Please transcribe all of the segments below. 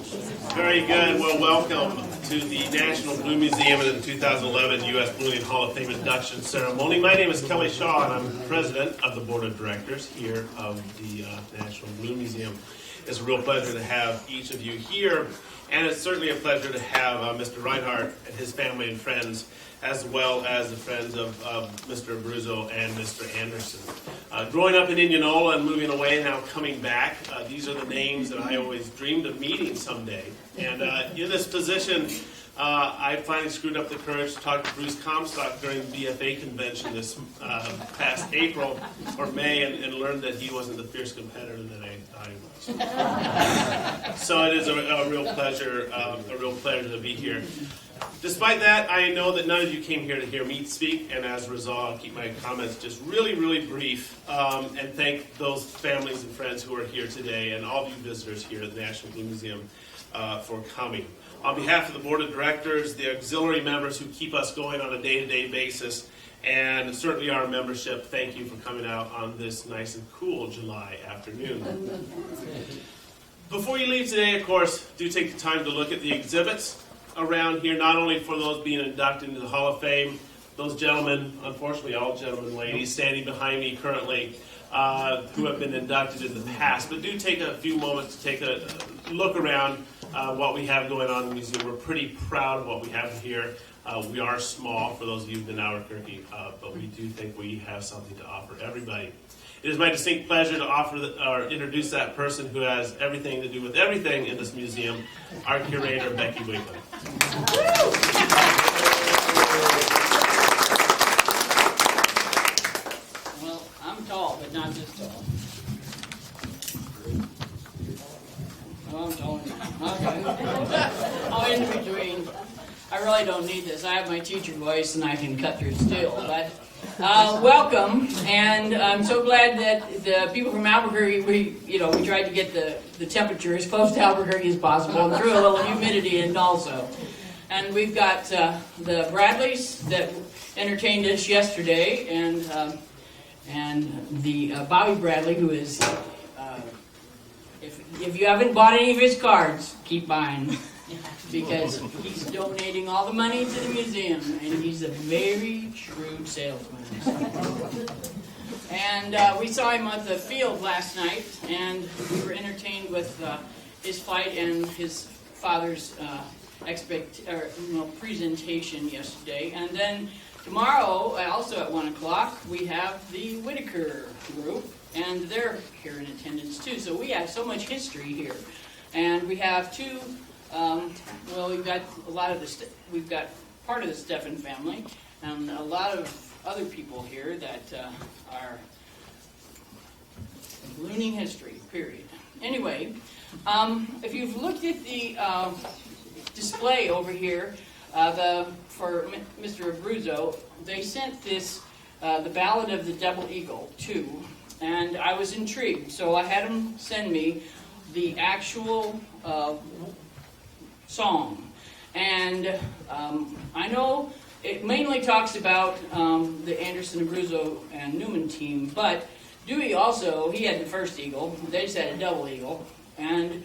Very good. Well, welcome to the National Blue Museum and the 2011 U.S. Ballooning Hall of Fame induction ceremony. My name is Kelly Shaw, and I'm president of the board of directors here of the National Blue Museum. It's a real pleasure to have each of you here, and it's certainly a pleasure to have Mr. Reinhard and his family and friends, as well as the friends of Mr. Abruzzo and Mr. Anderson. Growing up in Indianola and moving away, now coming back, these are the names that I always dreamed of meeting someday. And in this position, I finally screwed up the courage to talk to Bruce Comstock during the BFA convention this past April or May, and learned that he wasn't the fierce competitor that I thought he was. So it is a real pleasure to be here. Despite that, I know that none of you came here to hear me speak, and as a result, I'll keep my comments just really brief, and thank those families and friends who are here today, and all of you visitors here at the National Blue Museum for coming. On behalf of the board of directors, the auxiliary members who keep us going on a day-to-day basis, and certainly our membership, thank you for coming out on this nice and cool July afternoon. Before you leave today, of course, do take the time to look at the exhibits around here, not only for those being inducted into the Hall of Fame, those gentlemen, unfortunately all gentlemen, ladies, standing behind me currently, who have been inducted in the past, but do take a few moments to take a look around what we have going on in the museum. We're pretty proud of what we have here. We are small, for those of you who've been to Albuquerque, but we do think we have something to offer everybody. It is my distinct pleasure to offer or introduce that person who has everything to do with everything in this museum, our curator, Becky Wiggling. Well, I'm tall, but not this tall. Oh, I'm tall enough. Okay. Oh, in between. I really don't need this. I have my teacher voice, and I can cut through steel. But welcome, and I'm so glad that the people from Albuquerque, we tried to get the temperature as close to Albuquerque as possible, and threw a little humidity in also. And we've got the Bradleys that entertained us yesterday, and the Bobby Bradley, who is, if you haven't bought any of his cards, keep buying. Because he's donating all the money to the museum, and he's a very shrewd salesman. And we saw him at the field last night, and we were entertained with his fight and his father's presentation yesterday. And then tomorrow, also at 1 o'clock, we have the Whitaker group, and they're here in attendance too. So we have so much history here, and we have two. We've got we've got part of the Steffen family, and a lot of other people here that are ballooning history, period. Anyway, if you've looked at the display over here, for Mr. Abruzzo, they sent this, the Ballad of the Double Eagle, too, and I was intrigued, so I had them send me the actual song. And I know it mainly talks about the Anderson, Abruzzo, and Newman team, but Dewey also, he had the first eagle. They just had a double eagle, and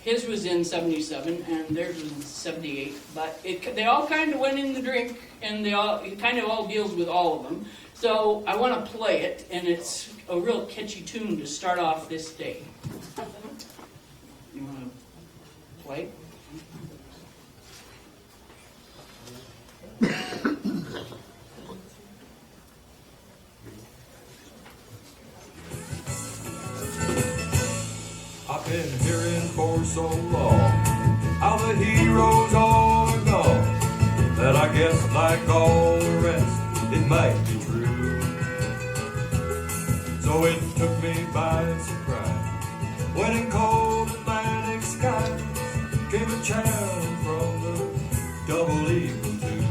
his was in 77, and theirs was in 78. But they all kind of went in the drink, and it kind of all deals with all of them. So I want to play it, and it's a real catchy tune to start off this day. You want to play? I've been hearing for so long how the heroes all are gone, that I guess like all the rest it might be true. So it took me by surprise when in cold Atlantic skies came a chant from the double eagle too.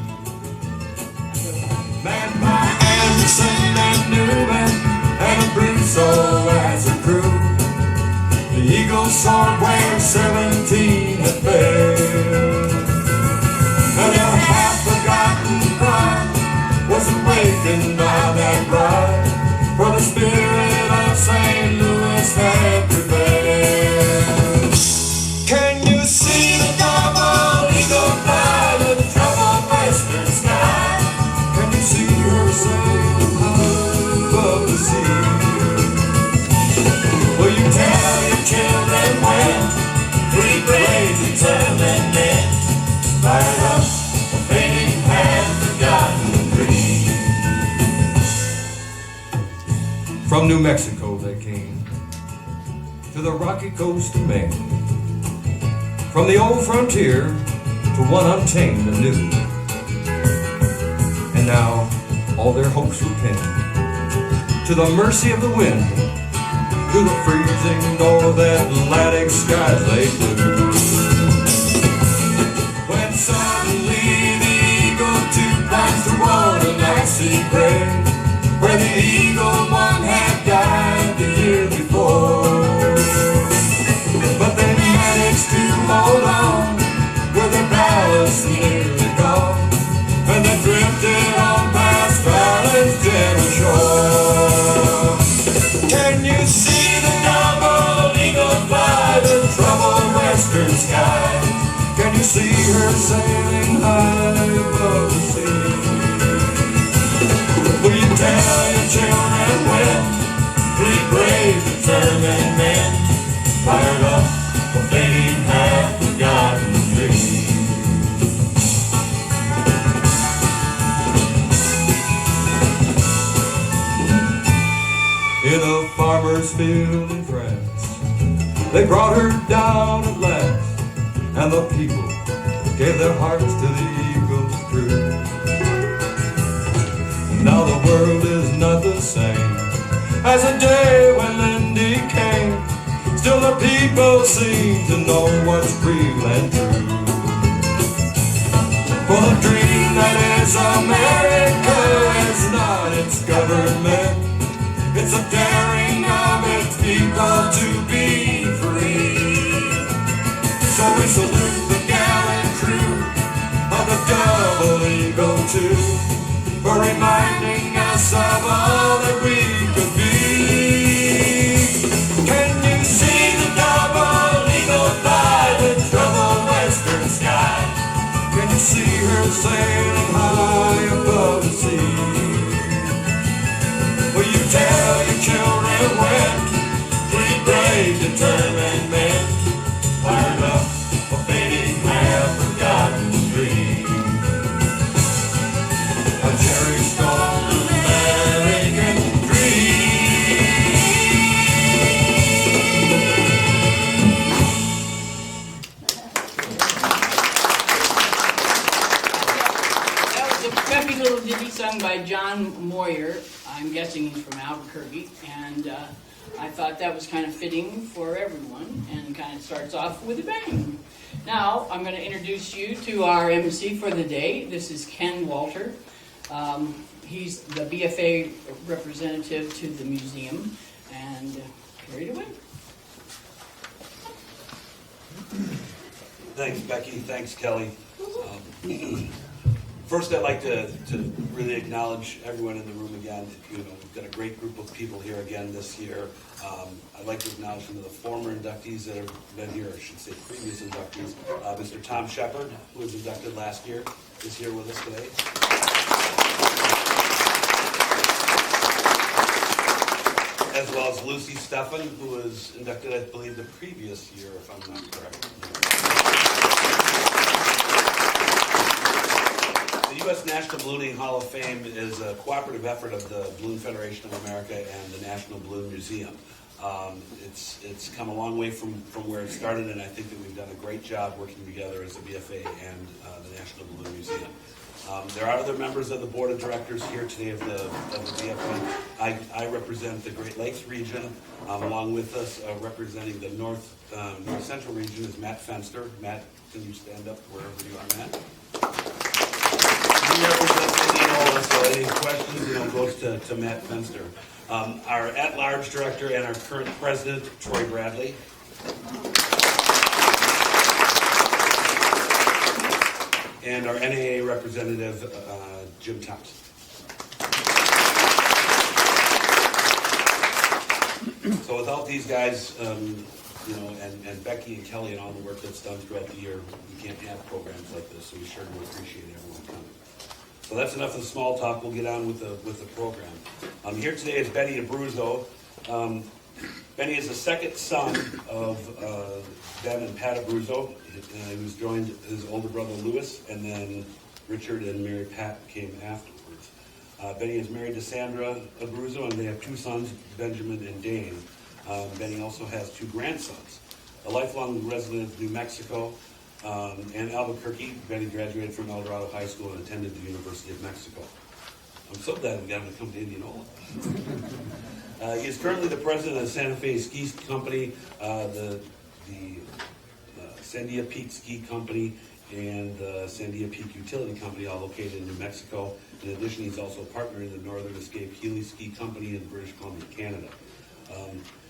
Manned by Anderson and Newman and Abruzzo as a crew, the eagle soared where 17 had failed. And a half-forgotten pride was awakened by that ride, for the spirit of St. Louis had prevailed. Can you see From New Mexico they came to the rocky coast of Maine. From the old frontier to one untamed and new. And now all their hopes were pinned to the mercy of the wind. Through the freezing north Atlantic skies they flew. When suddenly the eagle two climbs toward an icy grave, where the eagle one had died the year before. But they managed to hold on with their ballast nearly gone, and they drifted on past Fallon's gentle shore. Can you see the double eagle fly the troubled western sky? Can you see her sailing high above the sea? Will you tell your children when three brave, determined men fired up a fading half-forgotten dream? In a farmer's field in France, they brought her down at last, and the people gave their hearts to the eagle's crew. Now the world is not the same as the day when Lindy came. Still the people seem to know what's real and true. For the dream that is America is not its government. It's a daring of its people to be free. So we salute the gallant crew of the double eagle too, for reminding us of all that we could be. Can you see the double eagle fly the troubled western sky? Can you see her sailing high above the sea? Will you tell your children when three brave, determined men fired up a fading, half-forgotten dream? A cherished old American dream. That was a peppy little ditty sung by John Moyer. I'm guessing he's from Albuquerque, and I thought that was kind of fitting for everyone, and kind of starts off with a bang. Now, I'm going to introduce you to our MC for the day. This is Ken Walter. He's the BFA representative to the museum, and carry it away. Thanks, Becky. Thanks, Kelly. First, I'd like to really acknowledge everyone in the room again. You know, we've got a great group of people here again this year. I'd like to acknowledge some of the former inductees that have been here, I should say previous inductees. Mr. Tom Shepard, who was inducted last year, is here with us today. As well as Lucy Stephan, who was inducted, I believe, the previous year, if I'm not correct. The U.S. National Ballooning Hall of Fame is a cooperative effort of the Balloon Federation of America and the National Balloon Museum. It's come a long way from where it started, and I think that we've done a great job working together as the BFA and the National Balloon Museum. There are other members of the board of directors here today of the BFA. I represent the Great Lakes region. Along with us, representing the North Central region is Matt Fenster. Matt, can you stand up wherever you are, Matt? He represents Indianola, so any questions, goes to Matt Fenster. Our at-large director and our current president, Troy Bradley. And our NAA representative, Jim Thompson. So without these guys, and Becky and Kelly and all the work that's done throughout the year, we can't have programs like this, so we sure do appreciate everyone coming. So that's enough of the small talk. We'll get on with the program. Here today is Benny Abruzzo. Benny is the second son of Ben and Pat Abruzzo. He was joined his older brother Louis, and then Richard and Mary Pat came afterwards. Benny is married to Sandra Abruzzo, and they have two sons, Benjamin and Dane. Benny also has two grandsons. A lifelong resident of New Mexico and Albuquerque, Benny graduated from El Dorado High School and attended the University of Mexico. I'm so glad we got him to come to Indianola. He is currently the president of the Santa Fe Ski Company, the Sandia Peak Ski Company, and the Sandia Peak Utility Company, all located in New Mexico. In addition, he's also a partner in the Northern Escape Healy Ski Company in British Columbia, Canada.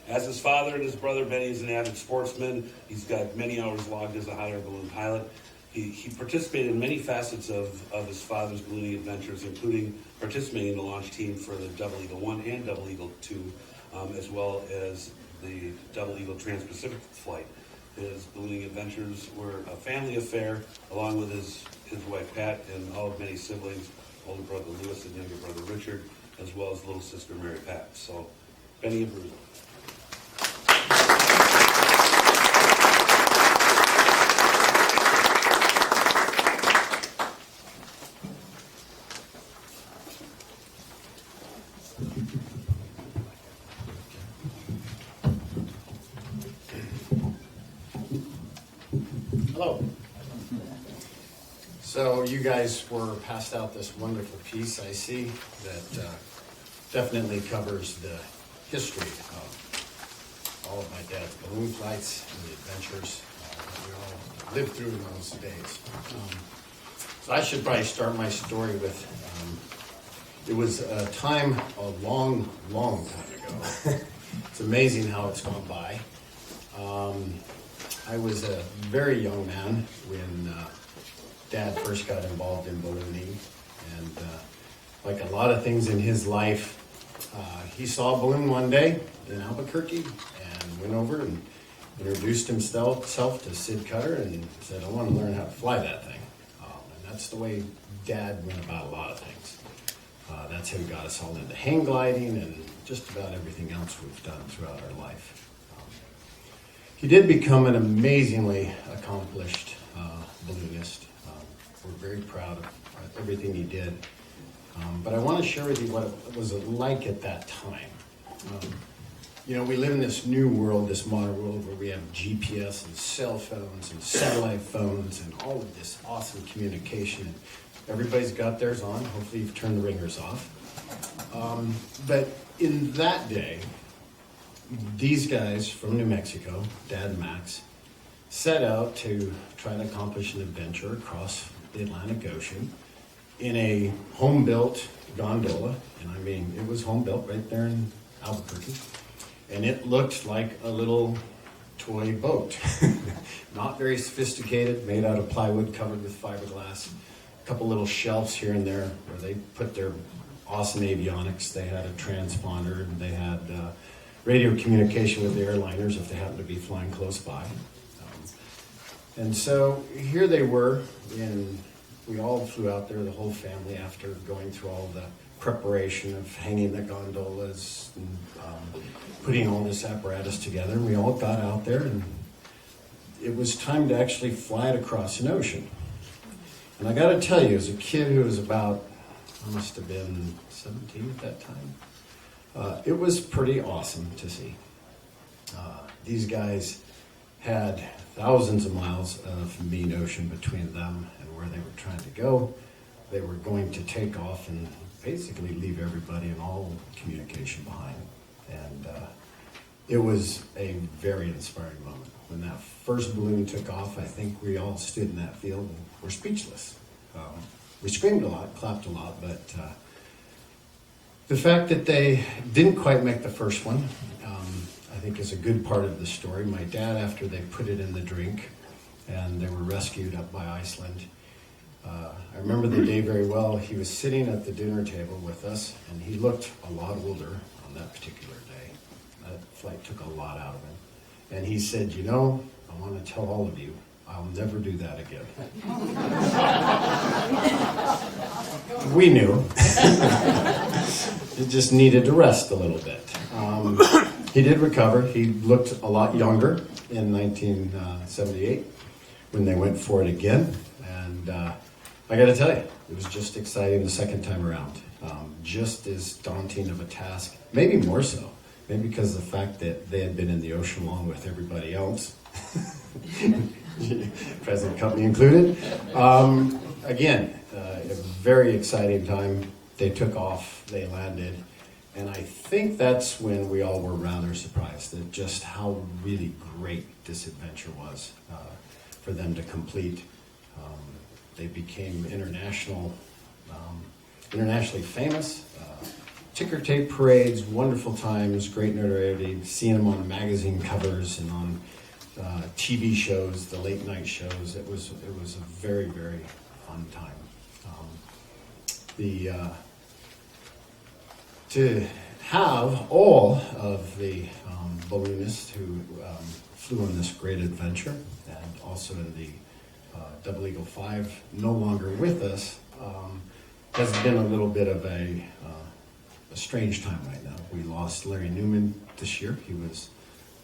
As his father and his brother, Benny is an avid sportsman. He's got many hours logged as a hot air balloon pilot. He participated in many facets of his father's ballooning adventures, including participating in the launch team for the Double Eagle 1 and Double Eagle 2, as well as the Double Eagle Trans-Pacific flight. His ballooning adventures were a family affair, along with his wife Pat and all of Benny's siblings, older brother Lewis and younger brother Richard, as well as little sister Mary Pat. So, Benny Abruzzo. Hello. So you guys were passed out this wonderful piece, I see, that definitely covers the history of all of my dad's balloon flights and the adventures that we all lived through in those days. So I should probably start my story with, it was a time a long, long time ago. It's amazing how it's gone by. I was a very young man when Dad first got involved in ballooning, and like a lot of things in his life, he saw a balloon one day in Albuquerque and went over and introduced himself to Sid Cutter and said, "I want to learn how to fly that thing." And that's the way Dad went about a lot of things. That's how he got us all into hang gliding and just about everything else we've done throughout our life. He did become an amazingly accomplished balloonist. We're very proud of everything he did. But I want to share with you what it was like at that time. You know, we live in this new world, this modern world, where we have GPS and cell phones and satellite phones and all of this awesome communication. Everybody's got theirs on. Hopefully you've turned the ringers off. But in that day, these guys from New Mexico, Dad and Max, set out to try to accomplish an adventure across the Atlantic Ocean in a home-built gondola. And I mean, it was home-built right there in Albuquerque. And it looked like a little toy boat. Not very sophisticated, made out of plywood covered with fiberglass. A couple little shelves here and there where they put their awesome avionics. They had a transponder, and they had radio communication with the airliners if they happened to be flying close by. And so here they were, and we all flew out there, the whole family, after going through all the preparation of hanging the gondolas and putting all this apparatus together. And we all got out there, and it was time to actually fly it across an ocean. And I got to tell you, as a kid who was about, I must have been 17 at that time, it was pretty awesome to see. These guys had thousands of miles of mean ocean between them and where they were trying to go. They were going to take off and basically leave everybody and all communication behind. And it was a very inspiring moment. When that first balloon took off, I think we all stood in that field and were speechless. We screamed a lot, clapped a lot, but the fact that they didn't quite make the first one, I think is a good part of the story. My dad, after they put it in the drink and they were rescued up by Iceland, I remember the day very well. He was sitting at the dinner table with us, and he looked a lot older on that particular day. That flight took a lot out of him. And he said, "You know, I want to tell all of you, I'll never do that again." We knew. It just needed to rest a little bit. He did recover. He looked a lot younger in 1978 when they went for it again. And I got to tell you, it was just exciting the second time around. Just as daunting of a task, maybe more so. Maybe because of the fact that they had been in the ocean along with everybody else, present company included. Again, a very exciting time. They took off, they landed, and I think that's when we all were rather surprised at just how really great this adventure was for them to complete. They became internationally famous. Ticker tape parades, wonderful times, great notoriety, seeing them on magazine covers and on TV shows, the late night shows. It was a very, very fun time. To have all of the balloonists who flew on this great adventure, and also in the Double Eagle 5 no longer with us, has been a little bit of a strange time right now. We lost Larry Newman this year. He was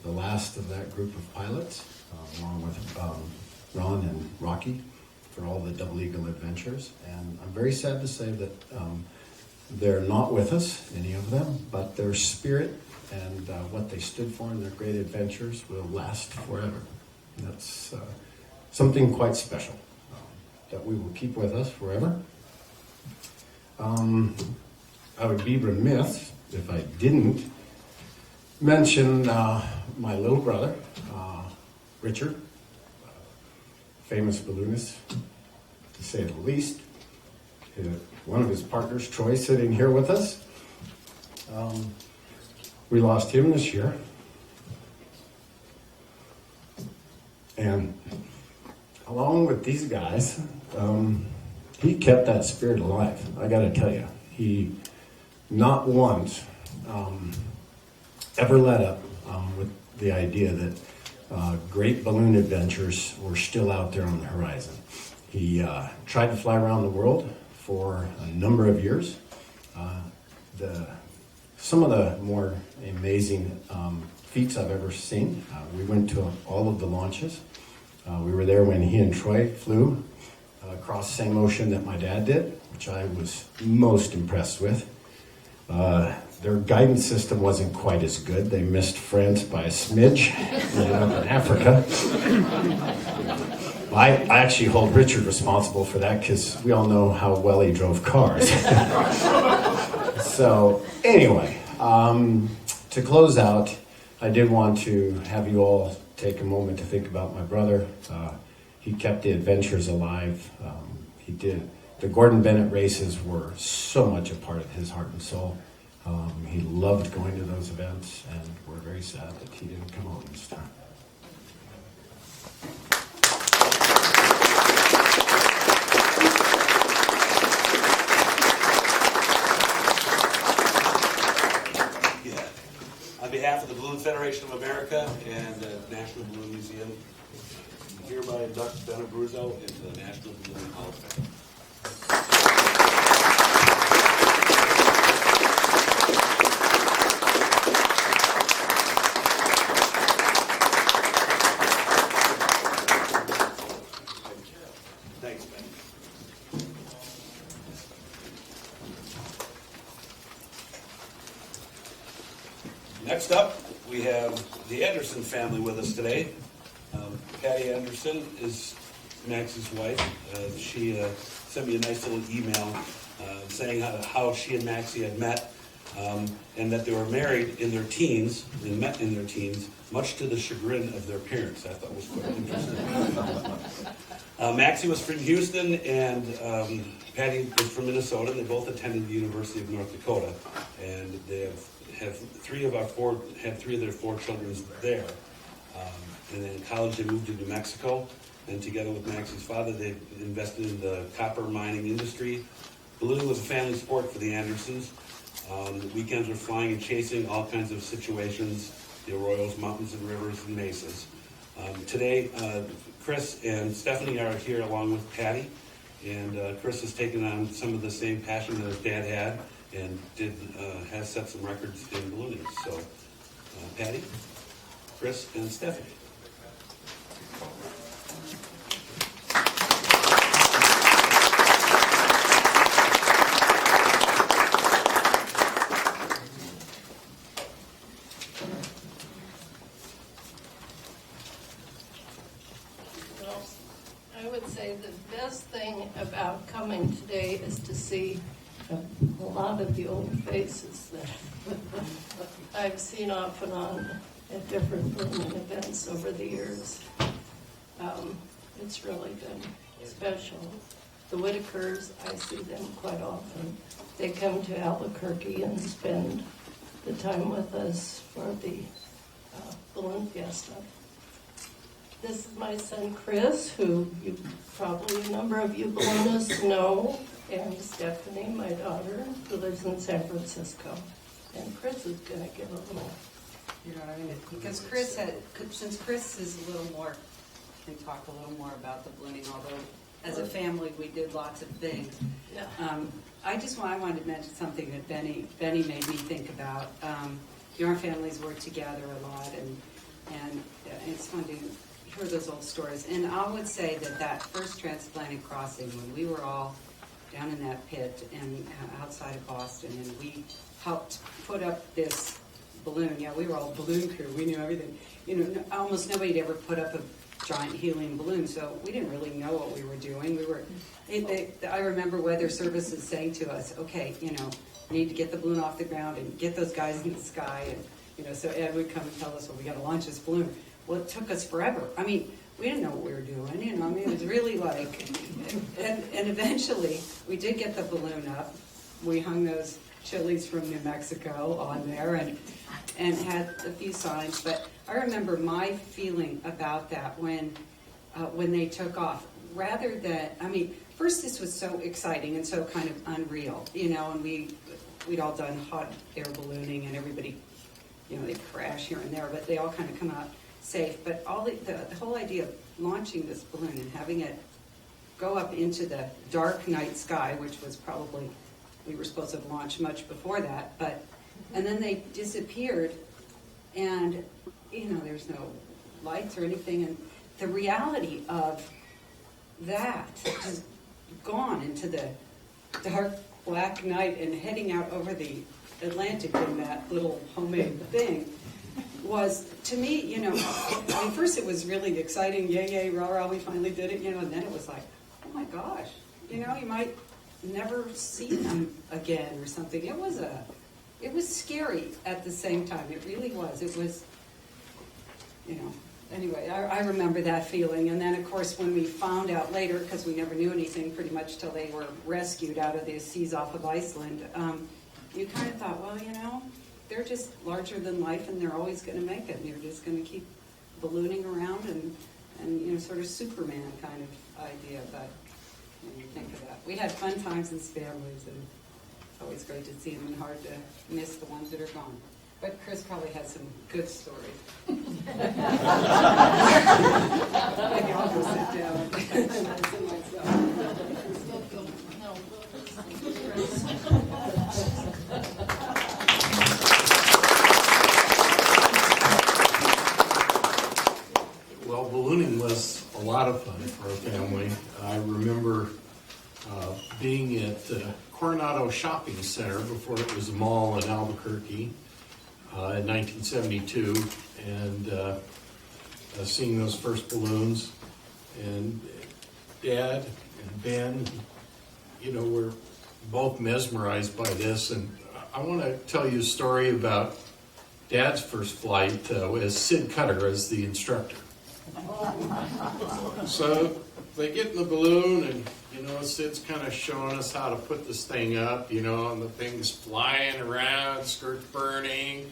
the last of that group of pilots, along with Ron and Rocky, for all the Double Eagle adventures. And I'm very sad to say that they're not with us, any of them, but their spirit and what they stood for in their great adventures will last forever. And that's something quite special that we will keep with us forever. I would be remiss if I didn't mention my little brother, Richard, famous balloonist, to say the least. One of his partners, Troy, sitting here with us. We lost him this year. And along with these guys, he kept that spirit alive. I got to tell you, he not once ever let up with the idea that great balloon adventures were still out there on the horizon. He tried to fly around the world for a number of years. Some of the more amazing feats I've ever seen. We went to all of the launches. We were there when he and Troy flew across the same ocean that my dad did, which I was most impressed with. Their guidance system wasn't quite as good. They missed France by a smidge, ended up in Africa. I actually hold Richard responsible for that because we all know how well he drove cars. So anyway, to close out, I did want to have you all take a moment to think about my brother. He kept the adventures alive. He did. The Gordon Bennett races were so much a part of his heart and soul. He loved going to those events, and we're very sad that he didn't come home this time. On behalf of the Balloon Federation of America and the National Balloon Museum, I hereby induct Ben Abruzzo into the National Balloon Hall of Fame. Thanks, Ben. Next up, we have the Anderson family with us today. Patty Anderson is Max's wife. She sent me a nice little email saying how she and Maxie had met and that they were married in their teens and met in their teens, much to the chagrin of their parents. I thought was quite interesting. Maxie was from Houston and Patty was from Minnesota. They both attended the University of North Dakota, and they have three of their four children there. And then in college they moved to New Mexico, and together with Maxie's father they invested in the copper mining industry. Ballooning was a family sport for the Andersons. The weekends were flying and chasing all kinds of situations, the arroyos, mountains and rivers and mesas. Today Chris and Stephanie are here along with Patty, and Chris has taken on some of the same passion that his dad had and has set some records in ballooning. So Patty, Chris, and Stephanie. a lot of the old faces that I've seen off and on at different blooming events over the years. It's really been special. The Whitakers, I see them quite often. They come to Albuquerque and spend the time with us for the balloon fiesta. This is my son Chris, who you probably a number of you balloonists know, and Stephanie, my daughter, who lives in San Francisco. And Chris is going to give a little. You know what I mean? Because since Chris is a little more, can talk a little more about the ballooning, although as a family we did lots of things. Yeah. I wanted to mention something that Benny made me think about. Our families work together a lot, and it's fun to hear those old stories. And I would say that first transatlantic crossing, when we were all down in that pit and outside of Boston, and we helped put up this balloon. Yeah, we were all balloon crew. We knew everything. You know, almost nobody had ever put up a giant helium balloon, so we didn't really know what we were doing. I remember Weather Services saying to us, okay, you know, we need to get the balloon off the ground and get those guys in the sky. And, you know, so Ed would come and tell us, well, we got to launch this balloon. Well, it took us forever. I mean, we didn't know what we were doing, you know. I mean, it was really like, and eventually we did get the balloon up. We hung those chilies from New Mexico on there and had a few signs. But I remember my feeling about that when they took off. Rather than, I mean, first this was so exciting and so kind of unreal, you know, and we'd all done hot air ballooning and everybody, you know, they'd crash here and there, but they all kind of come out safe. But all the whole idea of launching this balloon and having it go up into the dark night sky, which was probably, we were supposed to have launched much before that, and then they disappeared, and, you know, there's no lights or anything, and the reality of that just gone into the dark black night and heading out over the Atlantic in that little homemade thing was, to me, you know, I mean, first it was really exciting, yay, yay, rah, rah, we finally did it, you know, and then it was like, oh my gosh, you know, you might never see them again or something. It was scary at the same time. It really was. It was, you know, anyway, I remember that feeling. And then, of course, when we found out later, because we never knew anything pretty much till they were rescued out of the seas off of Iceland, you kind of thought, well, you know, they're just larger than life and they're always going to make it. And they're just going to keep ballooning around and, you know, sort of Superman kind of idea. But when you think of that, we had fun times as families, and it's always great to see them and hard to miss the ones that are gone. But Chris probably has some good stories. Maybe I'll go sit down and listen myself. Well, ballooning was a lot of fun for our family. I remember being at Coronado Shopping Center before it was a mall in Albuquerque in 1972, and seeing those first balloons. And Dad and Ben, you know, were both mesmerized by this. And I want to tell you a story about Dad's first flight with Sid Cutter as the instructor. So they get in the balloon, and, you know, Sid's kind of showing us how to put this thing up, you know, and the thing's flying around, skirts burning.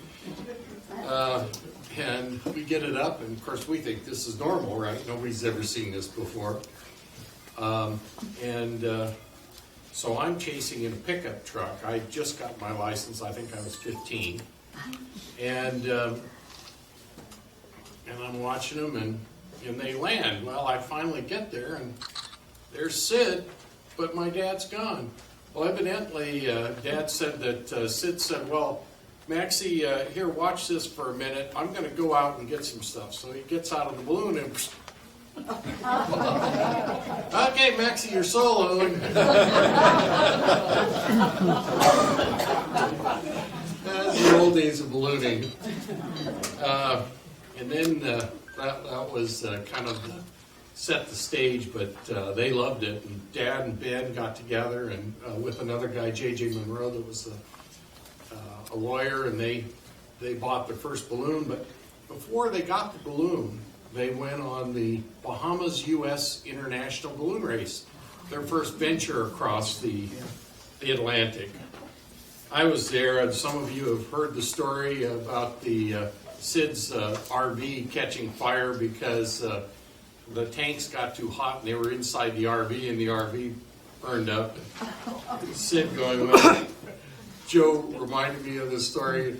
And we get it up, and of course we think this is normal, right? Nobody's ever seen this before. So I'm chasing in a pickup truck. I just got my license. I think I was 15. And I'm watching them, and they land. Well, I finally get there, and there's Sid, but my dad's gone. Well, evidently, Dad said that Sid said, well, Maxie, here, watch this for a minute. I'm going to go out and get some stuff. So he gets out of the balloon and... Okay, Maxie, you're soloing. That's the old days of ballooning. And then that was kind of the set the stage, but they loved it. And Dad and Ben got together and with another guy, J.J. Monroe, that was a lawyer, and they bought their first balloon. But before they got the balloon, they went on the Bahamas U.S. International Balloon Race, their first venture across the Atlantic. I was there, and some of you have heard the story about the Sid's RV catching fire because the tanks got too hot and they were inside the RV, and the RV burned up. And Sid going, well, Joe reminded me of this story,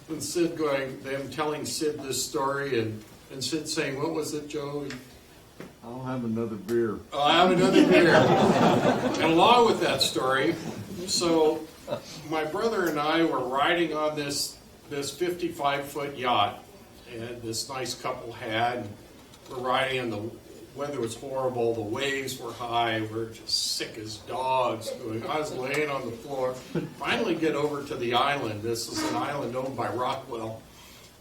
and Sid going, them telling Sid this story, and Sid saying, what was it, Joe? I'll have another beer. I'll have another beer. And along with that story, so my brother and I were riding on this 55-foot yacht, and this nice couple had. We're riding, and the weather was horrible. The waves were high. We're just sick as dogs. I was laying on the floor. Finally get over to the island. This is an island owned by Rockwell.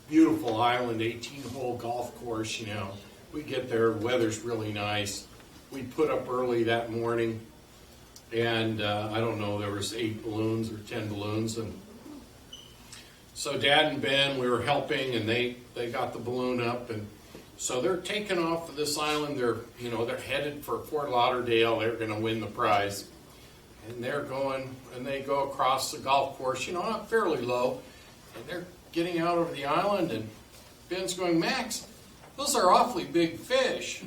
Beautiful island, 18-hole golf course, you know. We get there, the weather's really nice. We put up early that morning, and I don't know, there was 8 balloons or 10 balloons. And so Dad and Ben, we were helping, and they got the balloon up, and so they're taking off of this island. They're headed for Fort Lauderdale. They're going to win the prize. And they're going, and they go across the golf course, not fairly low. And they're getting out over the island, and Ben's going, Max, those are awfully big fish.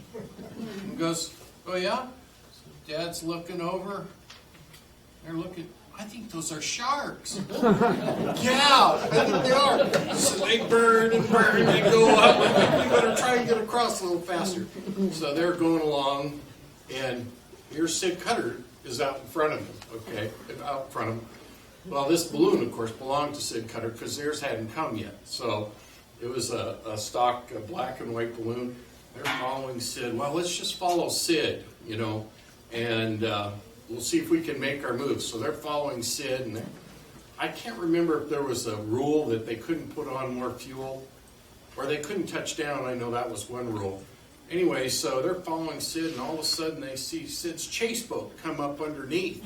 And goes, oh yeah? Dad's looking over. They're looking, I think those are sharks. Yeah, I think they are. So they burn and burn, they go up. We better try and get across a little faster. So they're going along, and here's Sid Cutter is out in front of him, okay? Out in front of him. Well, this balloon, of course, belonged to Sid Cutter because theirs hadn't come yet. So it was a stock, a black and white balloon. They're following Sid. Well, let's just follow Sid, and we'll see if we can make our moves. So they're following Sid, and I can't remember if there was a rule that they couldn't put on more fuel, or they couldn't touch down. I know that was one rule. Anyway, so they're following Sid, and all of a sudden they see Sid's chase boat come up underneath.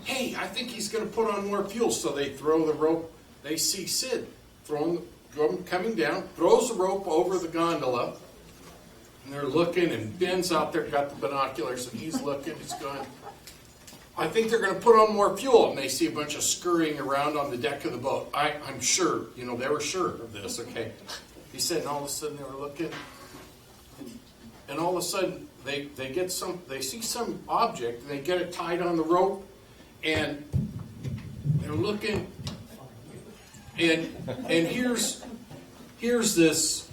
Hey, I think he's going to put on more fuel. So they throw the rope. They see Sid coming down, throws the rope over the gondola, and they're looking, and Ben's out there, got the binoculars, and he's looking, he's going, I think they're going to put on more fuel. And they see a bunch of scurrying around on the deck of the boat. I'm sure, they were sure of this, okay. He said, and all of a sudden they were looking, and all of a sudden they see some object, and they get it tied on the rope, and they're looking, and here's this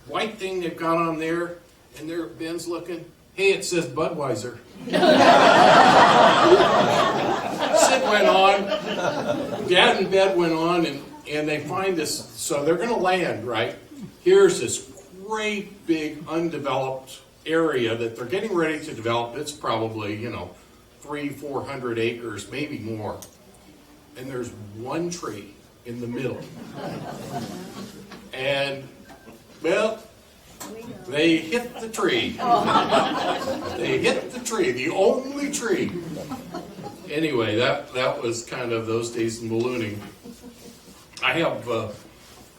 white thing they've got on there, and there Ben's looking. Hey, it says Budweiser. Sid went on. Dad and Ben went on, and they find this. So they're going to land, right? Here's this great big undeveloped area that they're getting ready to develop. It's probably 300-400 acres, maybe more. And there's one tree in the middle. And, well, they hit the tree. They hit the tree, the only tree. Anyway, that was kind of those days in ballooning. I have,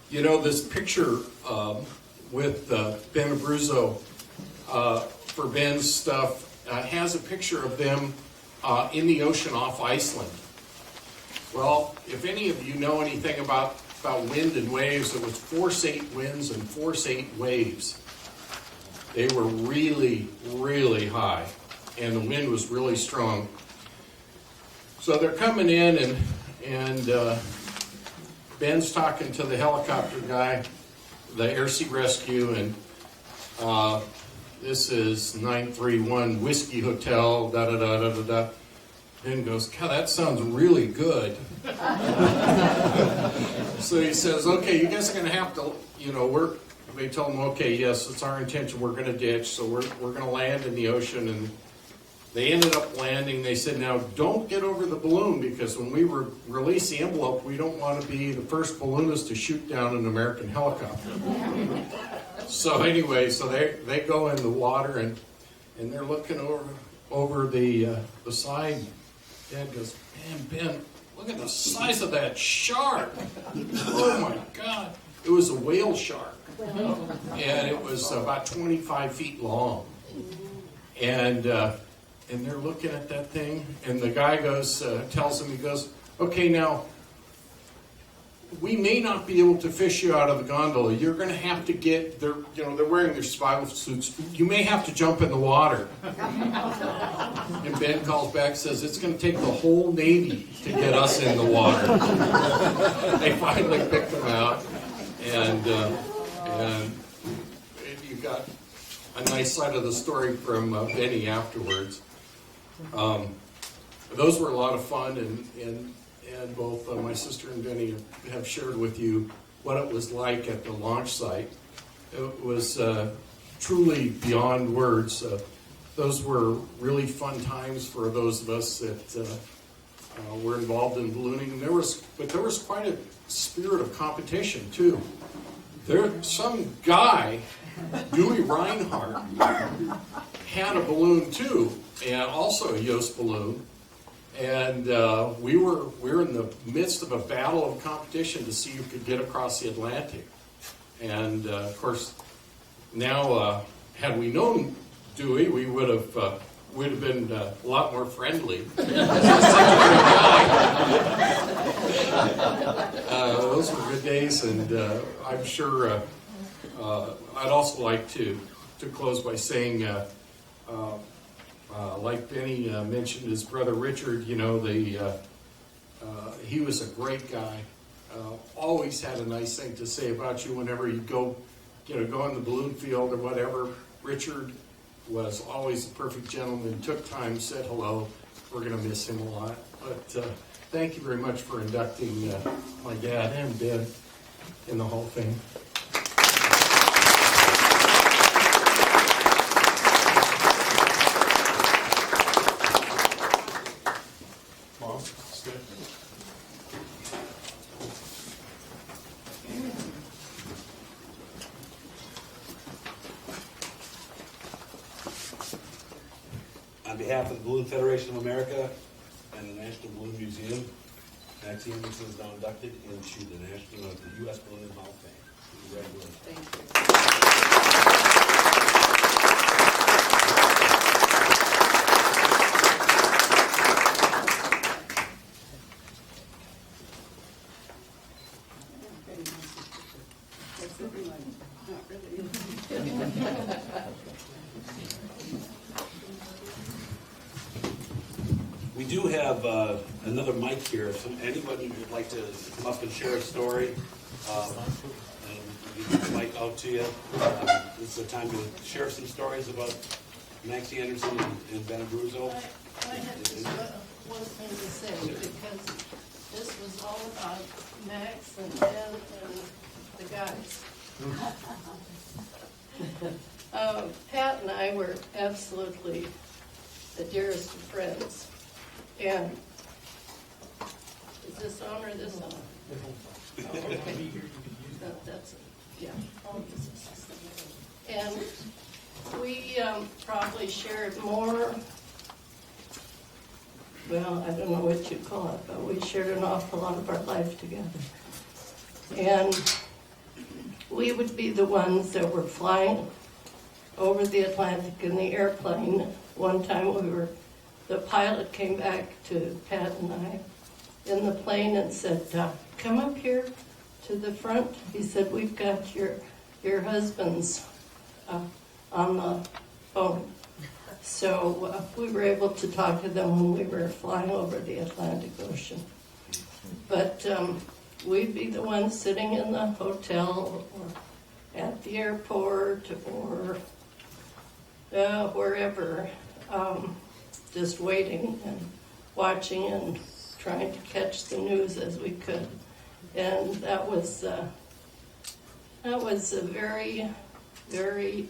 this picture with Ben Abruzzo for Ben's stuff. Has a picture of them in the ocean off Iceland. Well, if any of you know anything about wind and waves, it was force 8 winds and force 8 waves. They were really, really high, and the wind was really strong. So they're coming in, and Ben's talking to the helicopter guy, the Air Sea Rescue, and this is 931 Whiskey Hotel, da-da-da-da-da-da. Ben goes, God, that sounds really good. So he says, okay, you guys are going to have to, they told him, okay, yes, it's our intention, we're going to ditch, so we're going to land in the ocean. And they ended up landing. They said, now don't get over the balloon, because when we release the envelope, we don't want to be the first balloonist to shoot down an American helicopter. So anyway, so they go in the water, and and they're looking over the side. Dad goes, man, Ben, look at the size of that shark. Oh my God. It was a whale shark. And it was about 25 feet long. And they're looking at that thing, and the guy goes, tells him, he goes, okay, now, we may not be able to fish you out of the gondola. You're going to have to get, they're wearing their survival suits. You may have to jump in the water. And Ben calls back, says, it's going to take the whole Navy to get us in the water. They finally picked them out, and you got a nice side of the story from Benny afterwards. Those were a lot of fun, and both my sister and Benny have shared with you what it was like at the launch site. It was truly beyond words. Those were really fun times for those of us that were involved in ballooning. But there was quite a spirit of competition too. Some guy, Dewey Reinhard, had a balloon too, and also a Yost balloon. And we were in the midst of a battle of competition to see who could get across the Atlantic. And of course, now had we known Dewey, we would have been a lot more friendly. Those were good days, and I'm sure I'd also like to close by saying. Like Benny mentioned, his brother Richard, he was a great guy. Always had a nice thing to say about you whenever you go on the balloon field or whatever. Richard was always a perfect gentleman, took time, said hello. We're going to miss him a lot. But thank you very much for inducting my dad and Ben in the Hall of Fame. On behalf of the Balloon Federation of America and the National Balloon Museum, Maxie Anderson is now inducted into the U.S. Balloon Hall of Fame. Congratulations. Thank you. That's everyone. Not really. We do have another mic here. If anybody would like to come up and share a story, and we get the mic out to you. This is a time to share some stories about Maxie Anderson and Ben Abruzzo. I had just one thing to say, because this was all about Max and Ben and the guys. Pat and I were absolutely the dearest of friends. And is this on or this on? Oh, okay. No, that's it. Yeah. I'll use this. And we probably shared more. Well, I don't know what you call it, but we shared an awful lot of our life together. And we would be the ones that were flying over the Atlantic in the airplane. One time the pilot came back to Pat and I in the plane and said, come up here to the front. He said, we've got your husbands on the phone. So we were able to talk to them when we were flying over the Atlantic Ocean. But we'd be the ones sitting in the hotel or at the airport or wherever, just waiting and watching and trying to catch the news as we could. And that was a very, very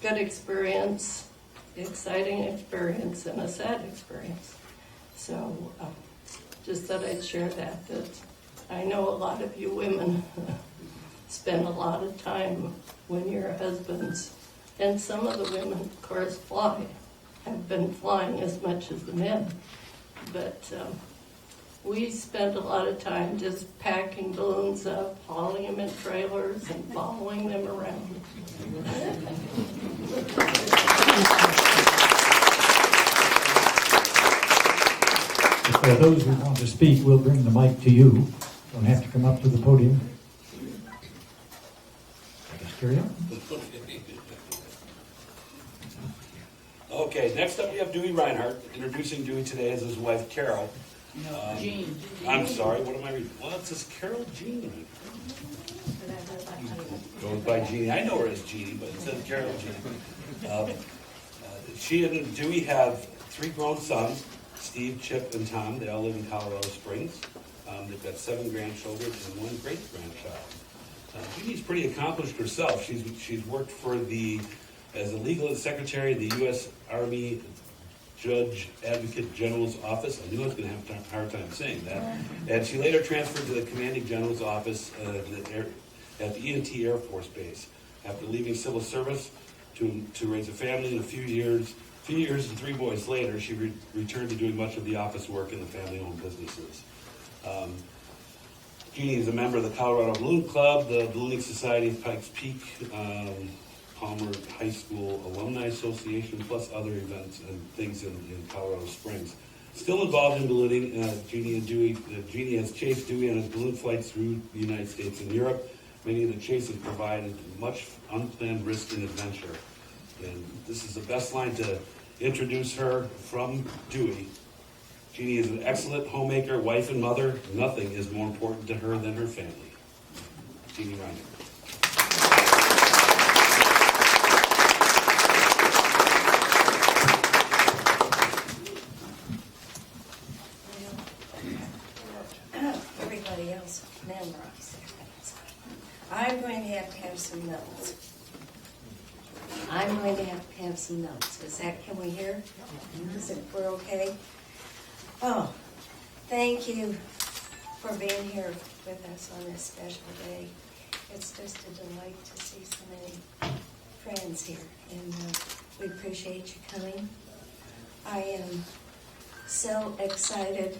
good experience, exciting experience, and a sad experience. So just thought I'd share that I know a lot of you women spend a lot of time when your husbands And some of the women, of course, have been flying as much as the men. But we spent a lot of time just packing balloons up, hauling them in trailers, and following them around. For those who want to speak, we'll bring the mic to you. Don't have to come up to the podium. Just carry on. Okay, next up we have Dewey Reinhardt. Introducing Dewey today is his wife, Carol. No, Jean. I'm sorry, what am I reading? Well, it says Carol Jean. Goes by Jeannie. I know her as Jeannie, but it says Carol Jean. She and Dewey have 3 grown sons, Steve, Chip, and Tom. They all live in Colorado Springs. They've got 7 grandchildren and 1 great-grandchild. Jeannie's pretty accomplished herself. She's worked as a legal secretary in the U.S. Army Judge Advocate General's Office. I knew I was going to have a hard time saying that. And she later transferred to the Commanding General's Office at the ENT Air Force Base. After leaving civil service to raise a family in a few years and 3 boys later, she returned to doing much of the office work in the family-owned businesses. Jeannie is a member of the Colorado Balloon Club, the Ballooning Society of Pikes Peak, Palmer High School Alumni Association, plus other events and things in Colorado Springs. Still involved in ballooning, Jeannie has chased Dewey on his balloon flights through the United States and Europe. Many of the chases provided much unplanned risk and adventure. And this is the best line to introduce her from Dewey. Jeannie is an excellent homemaker, wife, and mother. Nothing is more important to her than her family. Jeannie Reinhard. Everybody else memorized their things. I'm going to have some notes. Can we hear? Is it, we're okay? Oh, thank you for being here with us on this special day. It's just a delight to see so many friends here, and we appreciate you coming. I am so excited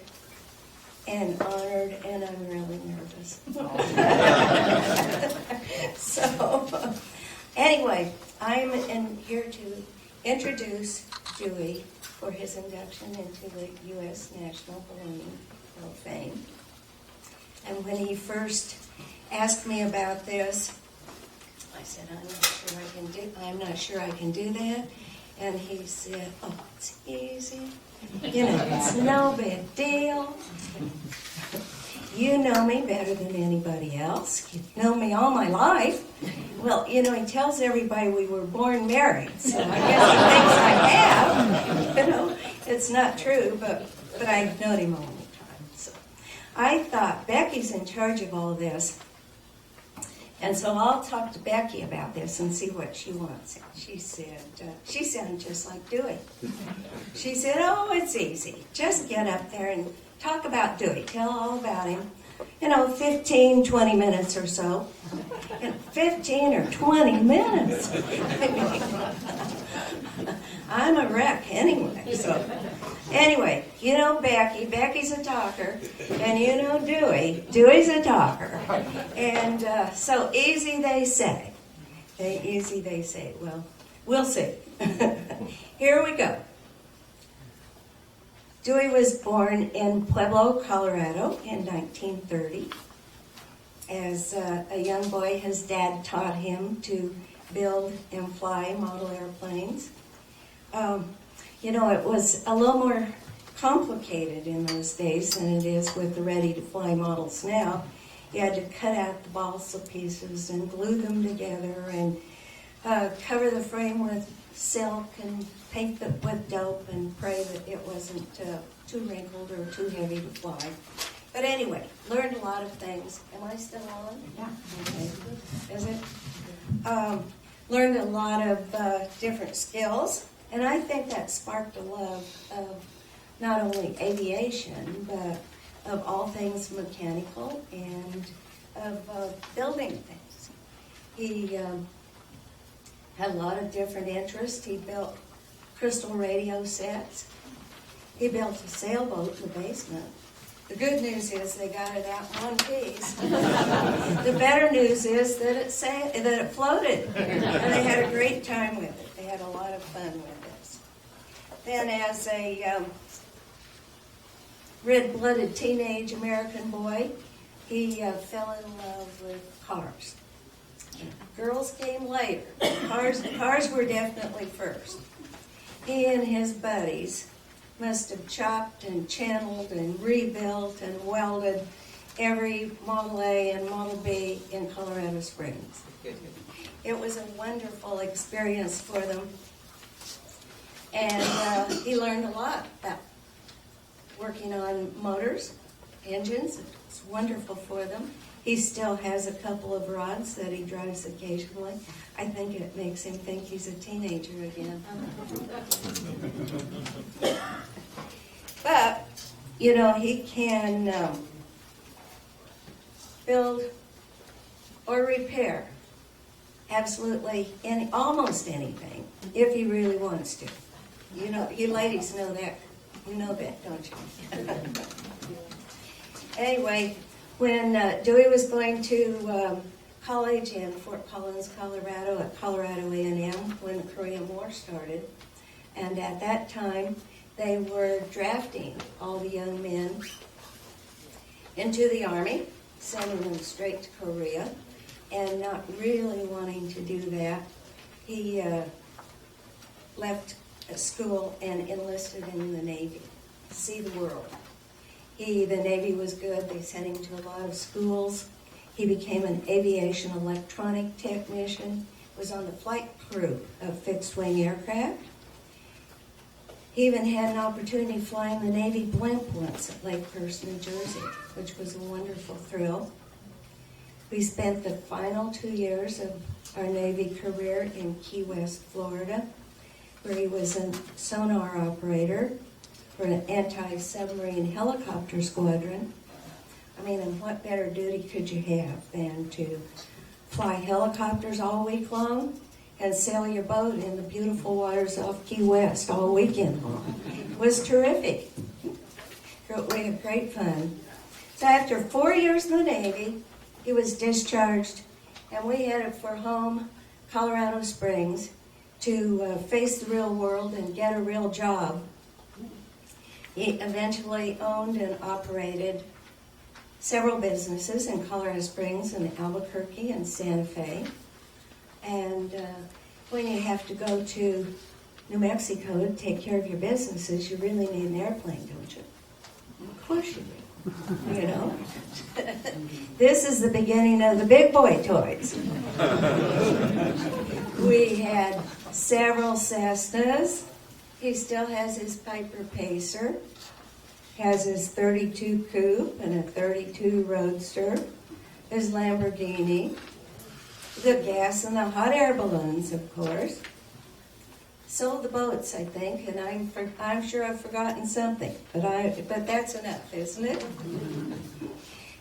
and honored, and I'm really nervous. So, anyway, I'm here to introduce Dewey for his induction into the U.S. National Ballooning Hall of Fame. And when he first asked me about this, I said, I'm not sure I can do that. And he said, oh, it's easy. It's no big deal. You know me better than anybody else. You've known me all my life. Well, he tells everybody we were born married, so I guess he thinks I have. It's not true, but I've known him a long time. So I thought, Becky's in charge of all this, and so I'll talk to Becky about this and see what she wants. She said, she sounded just like Dewey. She said, oh, it's easy. Just get up there and talk about Dewey. Tell all about him. 15, 20 minutes or so. 15 or 20 minutes. I'm a wreck anyway. So, anyway, Becky. Becky's a talker. And Dewey's a talker. And so easy they say. Easy they say. Well, we'll see. Here we go. Dewey was born in Pueblo, Colorado in 1930. As a young boy, his dad taught him to build and fly model airplanes. It was a little more complicated in those days than it is with the ready-to-fly models now. You had to cut out the balsa pieces and glue them together and cover the frame with silk and paint it with dope and pray that it wasn't too wrinkled or too heavy to fly. But anyway, learned a lot of things. Am I still on? Yeah. Okay. Is it? Learned a lot of different skills, and I think that sparked a love of not only aviation, but of all things mechanical and of building things. had a lot of different interests. He built crystal radio sets. He built a sailboat in the basement. The good news is they got it out in one piece. The better news is that it floated, and they had a great time with it. They had a lot of fun with this. Then as a red-blooded teenage American boy, he fell in love with cars. Girls came later. Cars were definitely first. He and his buddies must have chopped and channeled and rebuilt and welded every Model A and Model B in Colorado Springs. It was a wonderful experience for them. And he learned a lot about working on motors, engines. It's wonderful for them. He still has a couple of rods that he drives occasionally. I think it makes him think he's a teenager again. But, you know, he can build or repair absolutely almost anything if he really wants to. You know, you ladies know that. You know that, don't you? Anyway, when Dewey was going to college in Fort Collins, Colorado, at Colorado A&M, when the Korean War started, and at that time they were drafting all the young men into the Army, sending them straight to Korea, and not really wanting to do that, he left school and enlisted in the Navy to see the world. The Navy was good. They sent him to a lot of schools. He became an aviation electronic technician, was on the flight crew of fixed-wing aircraft. He even had an opportunity flying the Navy blimp once at Lakehurst, New Jersey, which was a wonderful thrill. We spent the final 2 years of our Navy career in Key West, Florida, where he was a sonar operator for an anti-submarine helicopter squadron. I mean, and what better duty could you have than to fly helicopters all week long and sail your boat in the beautiful waters off Key West all weekend long? It was terrific. We had great fun. So after 4 years in the Navy, he was discharged, and we headed for home, Colorado Springs, to face the real world and get a real job. He eventually owned and operated several businesses in Colorado Springs and Albuquerque and Santa Fe. And when you have to go to New Mexico to take care of your businesses, you really need an airplane, don't you? Of course you do. You know? This is the beginning of the big boy toys. We had several Cessnas. He still has his Piper Pacer, has his 32 Coupe and a 32 Roadster, his Lamborghini, the gas and the hot air balloons, of course. Sold the boats, I think, and I'm sure I've forgotten something, but that's enough, isn't it?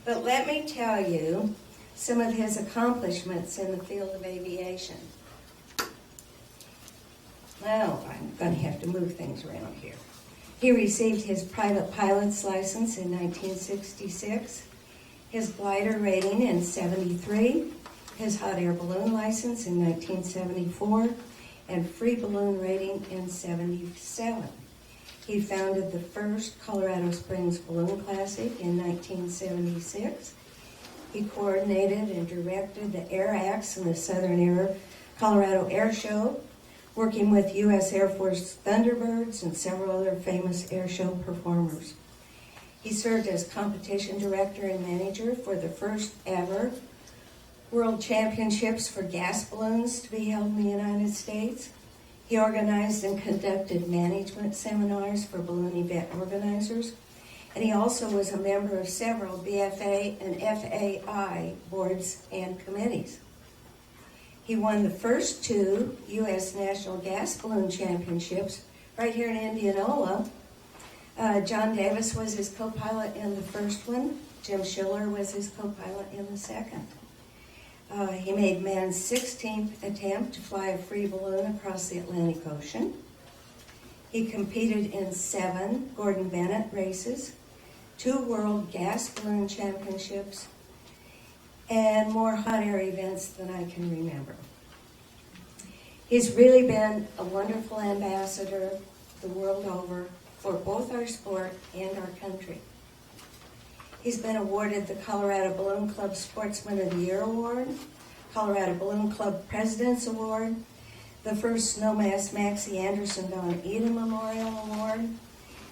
But let me tell you some of his accomplishments in the field of aviation. Well, I'm going to have to move things around here. He received his private pilot's license in 1966, his glider rating in 73, his hot air balloon license in 1974, and free balloon rating in 77. He founded the first Colorado Springs Balloon Classic in 1976. He coordinated and directed the Air Acts and the Southern Colorado Air Show, working with U.S. Air Force Thunderbirds and several other famous air show performers. He served as competition director and manager for the first ever World Championships for gas balloons to be held in the United States. He organized and conducted management seminars for balloon event organizers, and he also was a member of several BFA and FAI boards and committees. He won the first two U.S. National Gas Balloon Championships right here in Indianola. John Davis was his co-pilot in the first one. Jim Schiller was his co-pilot in the second. He made man's 16th attempt to fly a free balloon across the Atlantic Ocean. He competed in 7 Gordon Bennett races, 2 World Gas Balloon Championships, and more hot air events than I can remember. He's really been a wonderful ambassador the world over for both our sport and our country. He's been awarded the Colorado Balloon Club Sportsman of the Year Award, Colorado Balloon Club President's Award, the first Snowmass Maxie Anderson Don Eden Memorial Award.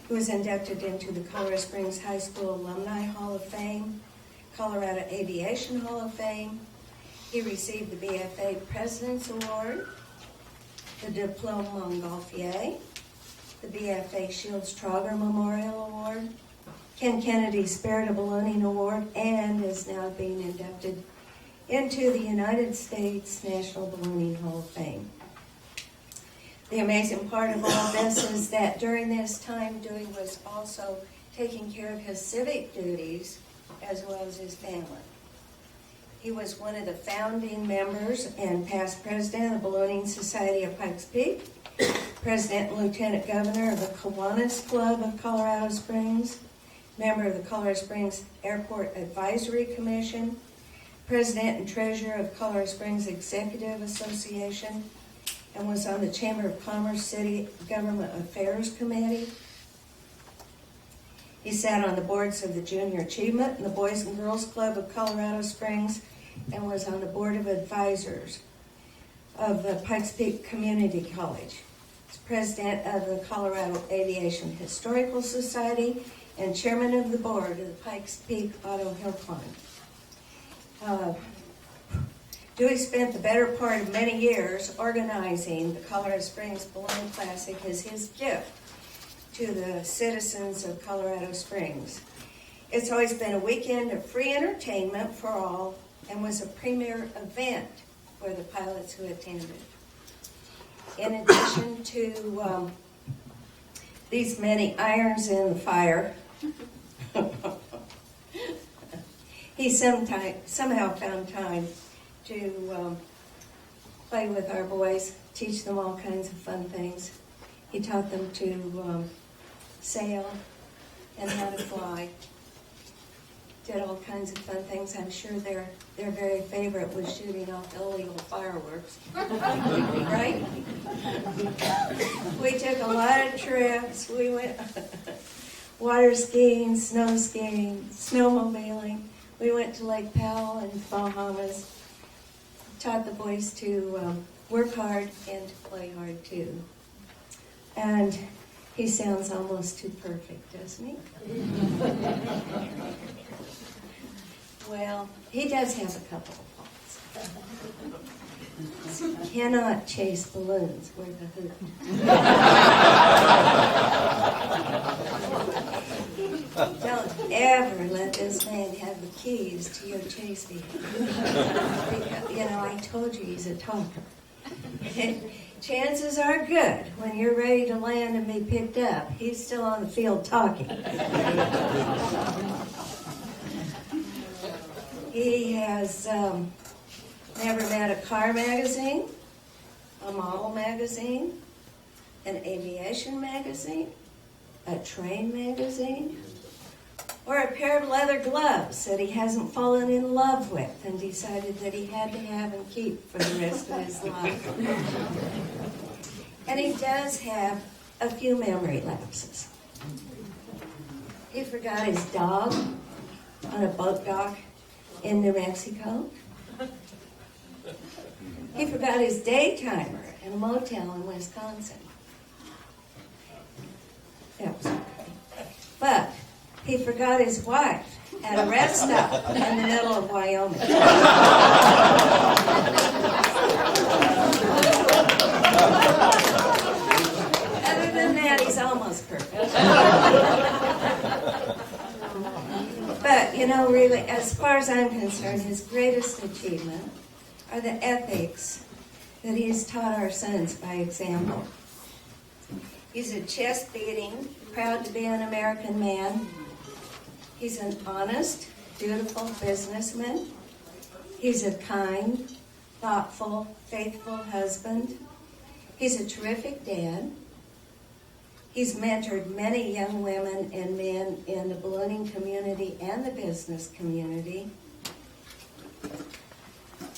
He was inducted into the Colorado Springs High School Alumni Hall of Fame, Colorado Aviation Hall of Fame. He received the BFA President's Award, the Diplôme Montgolfier, the BFA Shields Trauger Memorial Award, Ken Kennedy Spirit of Ballooning Award, and is now being inducted into the United States National Ballooning Hall of Fame. The amazing part of all this is that during this time, Dewey was also taking care of his civic duties as well as his family. He was one of the founding members and past president of the Ballooning Society of Pikes Peak, president and lieutenant governor of the Kiwanis Club of Colorado Springs, member of the Colorado Springs Airport Advisory Commission, president and treasurer of Colorado Springs Executive Association, and was on the Chamber of Commerce City Government Affairs Committee. He sat on the boards of the Junior Achievement and the Boys and Girls Club of Colorado Springs, and was on the board of advisors of the Pikes Peak Community College. He's president of the Colorado Aviation Historical Society and chairman of the board of the Pikes Peak Auto Hill Climb. Dewey spent the better part of many years organizing the Colorado Springs Balloon Classic as his gift to the citizens of Colorado Springs. It's always been a weekend of free entertainment for all and was a premier event for the pilots who attended. In addition to these many irons in the fire, he somehow found time to play with our boys, teach them all kinds of fun things. He taught them to sail and how to fly. Did all kinds of fun things. I'm sure their very favorite was shooting off illegal fireworks. Right? We took a lot of trips. We went water skiing, snow skiing, snowmobiling. We went to Lake Powell and Bahamas. Taught the boys to work hard and to play hard too. And he sounds almost too perfect, doesn't he? Well, he does have a couple of faults. Cannot chase balloons worth a hoot. Don't ever let this man have the keys to your chase vehicle. Because, I told you he's a talker. Chances are good when you're ready to land and be picked up, he's still on the field talking. He has never met a car magazine, a model magazine, an aviation magazine, a train magazine, or a pair of leather gloves that he hasn't fallen in love with and decided that he had to have and keep for the rest of his life. And he does have a few memory lapses. He forgot his dog on a boat dock in New Mexico. He forgot his daytimer in a motel in Wisconsin. That was okay. But he forgot his wife at a rest stop in the middle of Wyoming. Other than that, he's almost perfect. But, really, as far as I'm concerned, his greatest achievement are the ethics that he's taught our sons by example. He's a chest-beating, proud to be an American man. He's an honest, dutiful businessman. He's a kind, thoughtful, faithful husband. He's a terrific dad. He's mentored many young women and men in the ballooning community and the business community.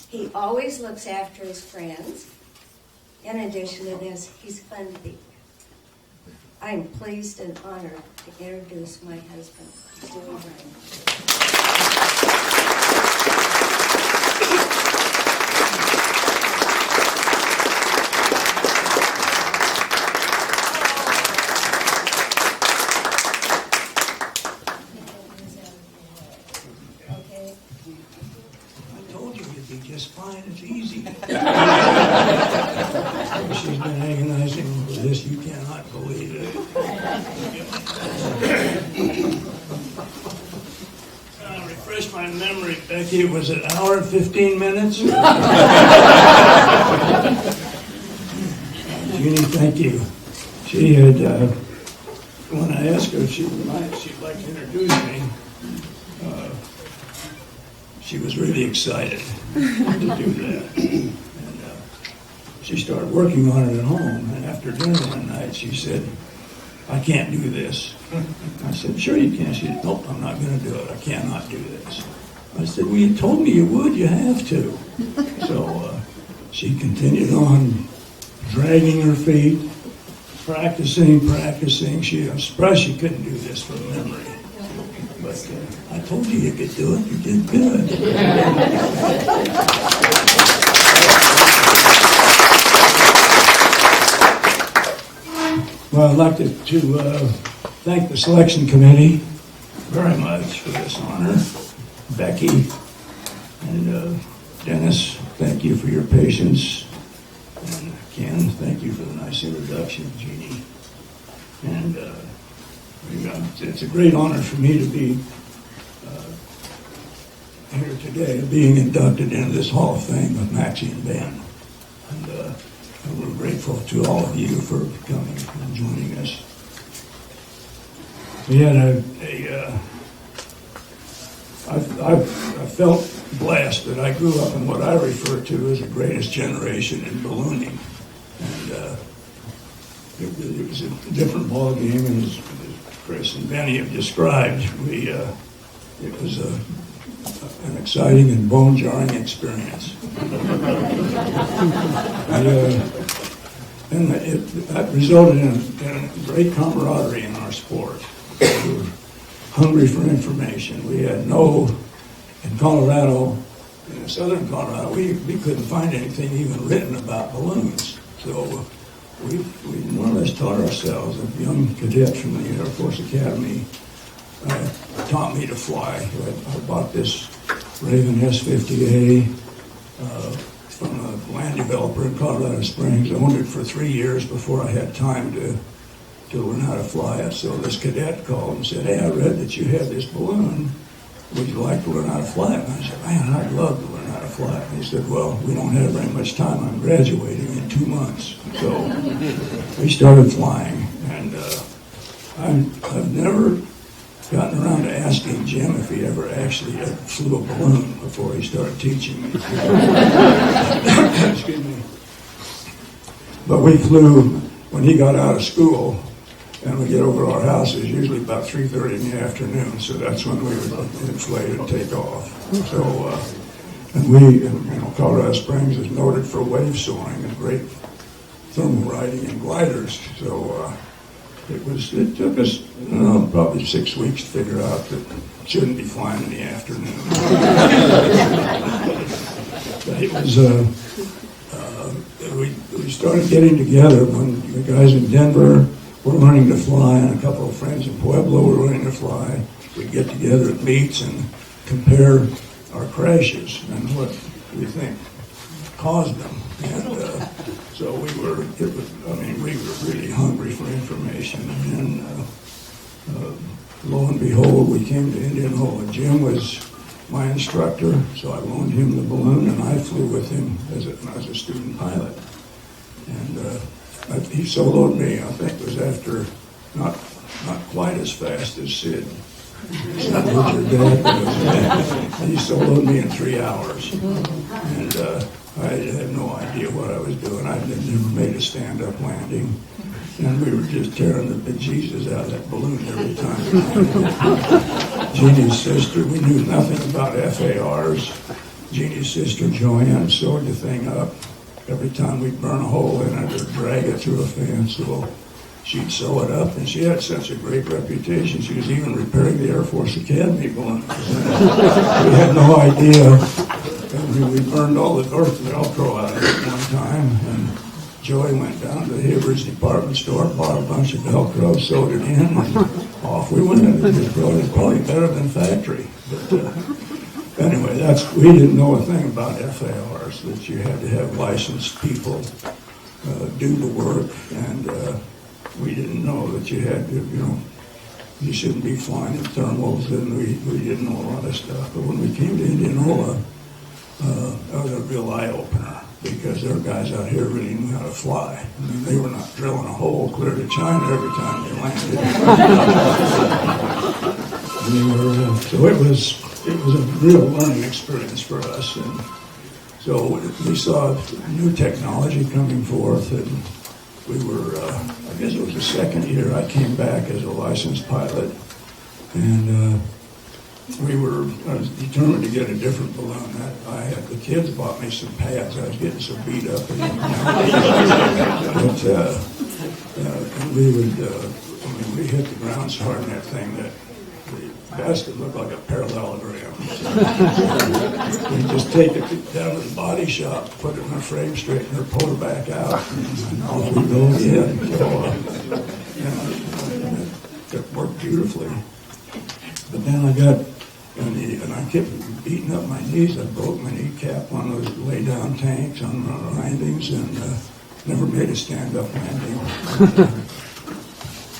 He always looks after his friends. In addition to this, he's fun to be with. I am pleased and honored to introduce my husband, Dewey Reinhard. I told you you'd be just fine. It's easy. She's been agonizing over this. You cannot believe it. Refresh my memory, Becky. Was it an hour and 15 minutes? Jeannie, thank you. She had, when I asked her if she'd like to introduce me, she was really excited to do that. And she started working on it at home. And after dinner one night, she said, I can't do this. I said, sure you can. She said, nope, I'm not going to do it. I cannot do this. I said, well, you told me you would. You have to. So she continued on dragging her feet, practicing. I'm surprised she couldn't do this from memory. But I told you could do it. You did good. Well, I'd like to thank the selection committee very much for this honor. Becky and Dennis, thank you for your patience. And Ken, thank you for the nice introduction, Jeannie. And it's a great honor for me to be here today, being inducted into this Hall of Fame with Maxie and Ben. And we're grateful to all of you for coming and joining us. We had I felt blessed that I grew up in what I refer to as the greatest generation in ballooning. And it was a different ball game, and as Chris and Benny have described, it was an exciting and bone-jarring experience. And that resulted in great camaraderie in our sport. We were hungry for information. We had in Colorado, in southern Colorado, we couldn't find anything even written about balloons. So we more or less taught ourselves. A young cadet from the Air Force Academy taught me to fly. I bought this Raven S-50A from a land developer in Colorado Springs. I owned it for 3 years before I had time to learn how to fly it. So this cadet called and said, hey, I read that you had this balloon. Would you like to learn how to fly it? And I said, man, I'd love to learn how to fly it. And he said, well, we don't have very much time. I'm graduating in 2 months. So we started flying. And I've never gotten around to asking Jim if he ever actually flew a balloon before he started teaching me. Excuse me. But we flew when he got out of school, and we get over to our houses usually about 3:30 in the afternoon. So that's when we would inflate and take off. So, and Colorado Springs is noted for wave soaring and great thermal riding and gliders. So it took us probably 6 weeks to figure out that it shouldn't be flying in the afternoon. But it was we started getting together when the guys in Denver were learning to fly, and a couple of friends in Pueblo were learning to fly. We'd get together at meets and compare our crashes and what we think caused them. And so we were really hungry for information. And lo and behold, we came to Indian Hole. And Jim was my instructor, so I loaned him the balloon, and I flew with him as a student pilot. And he soloed me, I think it was after, not quite as fast as Sid Is that what your dad does? He used to load me in 3 hours. And I had no idea what I was doing. I'd never made a stand-up landing. And we were just tearing the bejesus out of that balloon every time. Jeannie's sister, we knew nothing about FARs. Jeannie's sister, Joanne, sewed the thing up. Every time we'd burn a hole in it or drag it through a fence, well, she'd sew it up, and she had such a great reputation. She was even repairing the Air Force Academy balloon. We had no idea. And we burned all the Velcro out of it one time, and Joey went down to the Abruzzo department store, bought a bunch of Velcro, sewed it in, and off we went. It was probably better than factory. But anyway, we didn't know a thing about FARs, that you had to have licensed people do the work, and we didn't know that you had to, you shouldn't be flying in thermals, and we didn't know a lot of stuff. But when we came to Indianola, that was a real eye-opener, because there were guys out here really knew how to fly. I mean, they were not drilling a hole clear to China every time they landed. So it was a real learning experience for us. And so we saw new technology coming forth, and we were, I guess it was the second year I came back as a licensed pilot, and I was determined to get a different balloon. The kids bought me some pads. I was getting so beat up. And we hit the ground so hard in that thing that the best, it looked like a parallelogram. So we just take it down to the body shop, put it in a frame straightener, pull it back out, and off we go again. So, it worked beautifully. But then and I kept beating up my knees. I broke my kneecap on those lay-down tanks on landings, and never made a stand-up landing.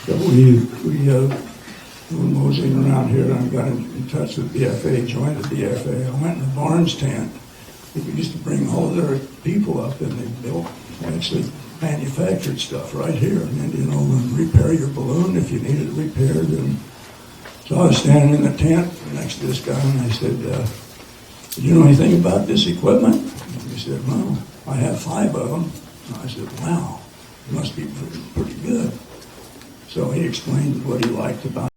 So we were moseying around here, and I got in touch with BFA, joined the BFA. I went in the Barnes tent. We used to bring all their people up, and they built, actually manufactured stuff right here in Indianola, and repair your balloon if you need it repaired. And so I was standing in the tent next to this guy, and I said, do you know anything about this equipment? And he said, well, I have 5 of them. And I said, wow, it must be pretty good. So he explained what he liked about